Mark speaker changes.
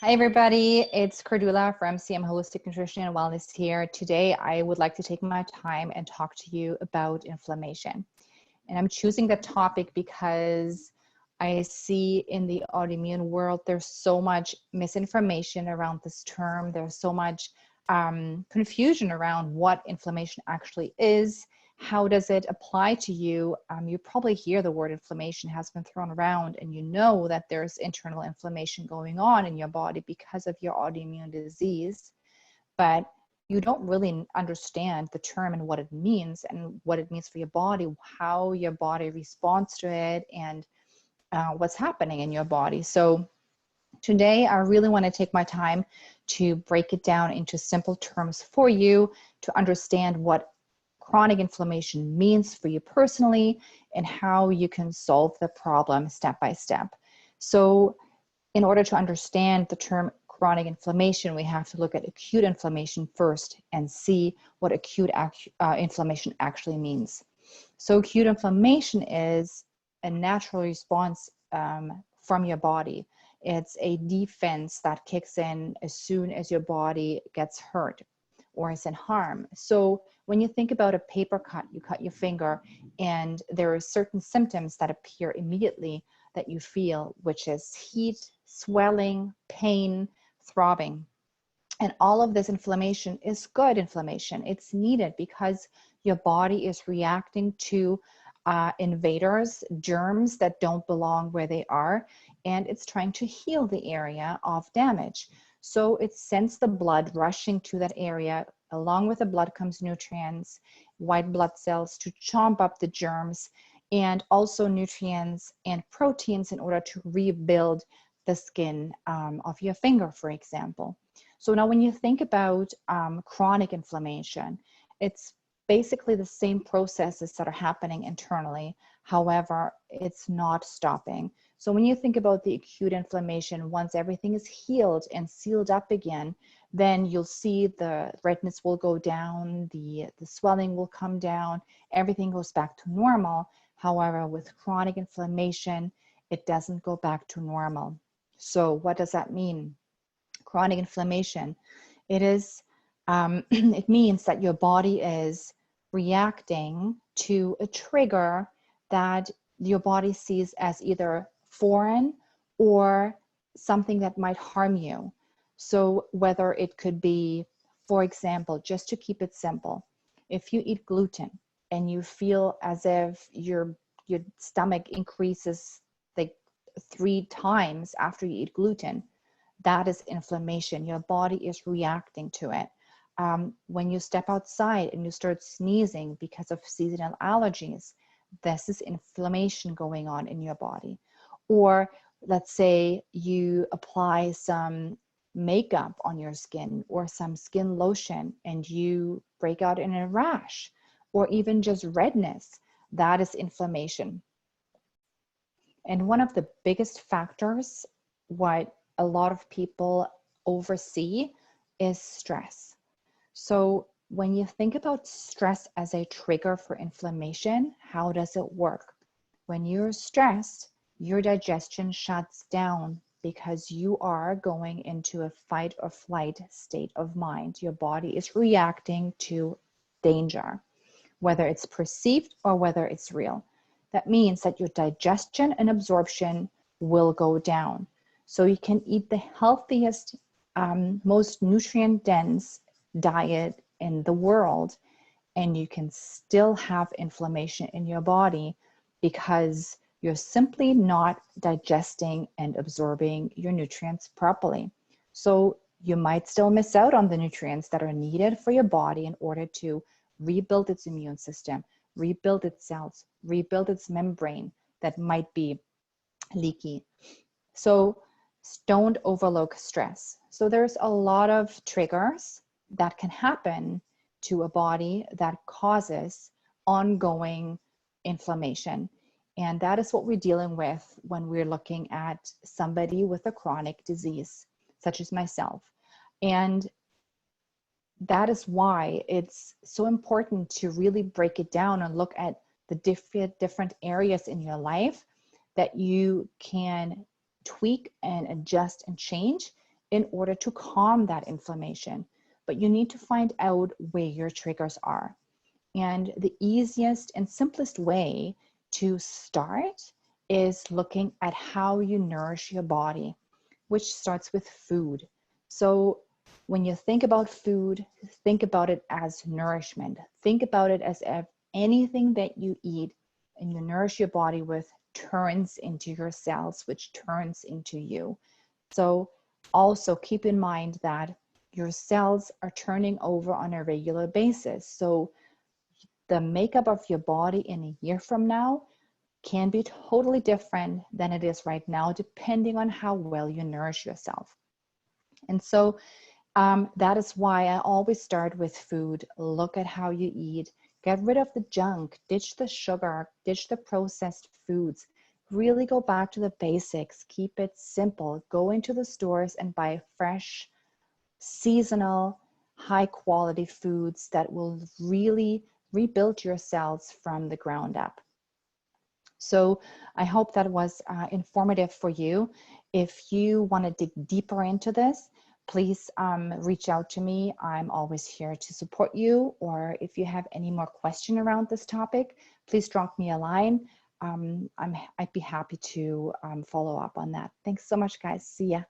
Speaker 1: Hi, everybody. It's Cordula from CM Holistic Nutrition and Wellness here. Today, I would like to take my time and talk to you about inflammation. And I'm choosing the topic because I see in the autoimmune world, there's so much misinformation around this term. There's so much confusion around what inflammation actually is. How does it apply to you? You probably hear the word inflammation has been thrown around, and you know that there's internal inflammation going on in your body because of your autoimmune disease, but you don't really understand the term and what it means for your body, how your body responds to it, and what's happening in your body. So today, I really want to take my time to break it down into simple terms for you to understand what chronic inflammation means for you personally and how you can solve the problem step by step. So in order to understand the term chronic inflammation, we have to look at acute inflammation first and see what acute inflammation actually means. So acute inflammation is a natural response from your body. It's a defense that kicks in as soon as your body gets hurt or is in harm. So when you think about a paper cut, you cut your finger, and there are certain symptoms that appear immediately that you feel, which is heat, swelling, pain, throbbing. And all of this inflammation is good inflammation. It's needed because your body is reacting to invaders, germs that don't belong where they are, and it's trying to heal the area of damage. So it sends the blood rushing to that area. Along with the blood comes nutrients, white blood cells to chomp up the germs, and also nutrients and proteins in order to rebuild the skin of your finger, for example. So now when you think about chronic inflammation, it's basically the same processes that are happening internally. However, it's not stopping. So when you think about the acute inflammation, once everything is healed and sealed up again, then you'll see the redness will go down, the swelling will come down, everything goes back to normal. However, with chronic inflammation, it doesn't go back to normal. So what does that mean? Chronic inflammation, it means that your body is reacting to a trigger that your body sees as either foreign or something that might harm you. So whether it could be, for example, just to keep it simple, if you eat gluten and you feel as if your stomach increases like 3 times after you eat gluten, that is inflammation. Your body is reacting to it. When you step outside and you start sneezing because of seasonal allergies, this is inflammation going on in your body. Or let's say you apply some makeup on your skin or some skin lotion and you break out in a rash or even just redness, that is inflammation. And one of the biggest factors, what a lot of people oversee, is stress. So when you think about stress as a trigger for inflammation, how does it work? When you're stressed, your digestion shuts down because you are going into a fight or flight state of mind. Your body is reacting to danger, whether it's perceived or whether it's real. That means that your digestion and absorption will go down. So you can eat the healthiest, most nutrient-dense diet in the world, and you can still have inflammation in your body because you're simply not digesting and absorbing your nutrients properly. So you might still miss out on the nutrients that are needed for your body in order to rebuild its immune system, rebuild its cells, rebuild its membrane that might be leaky. So don't overlook stress. So there's a lot of triggers that can happen to a body that causes ongoing inflammation. And that is what we're dealing with when we're looking at somebody with a chronic disease, such as myself. And that is why it's so important to really break it down and look at the different areas in your life that you can tweak and adjust and change in order to calm that inflammation. But you need to find out where your triggers are. And the easiest and simplest way to start is looking at how you nourish your body, which starts with food. So when you think about food, think about it as nourishment. Think about it as if anything that you eat and you nourish your body with turns into your cells, which turns into you. So also keep in mind that your cells are turning over on a regular basis. So the makeup of your body in a year from now can be totally different than it is right now, depending on how well you nourish yourself. And so that is why I always start with food. Look at how you eat. Get rid of the junk, ditch the sugar, ditch the processed foods. Really go back to the basics. Keep it simple. Go into the stores and buy fresh, seasonal, high quality foods that will really rebuild your cells from the ground up. So I hope that was informative for you. If you want to dig deeper into this, please reach out to me. I'm always here to support you. Or if you have any more question around this topic, please drop me a line. I'd be happy to follow up on that. Thanks so much, guys. See ya.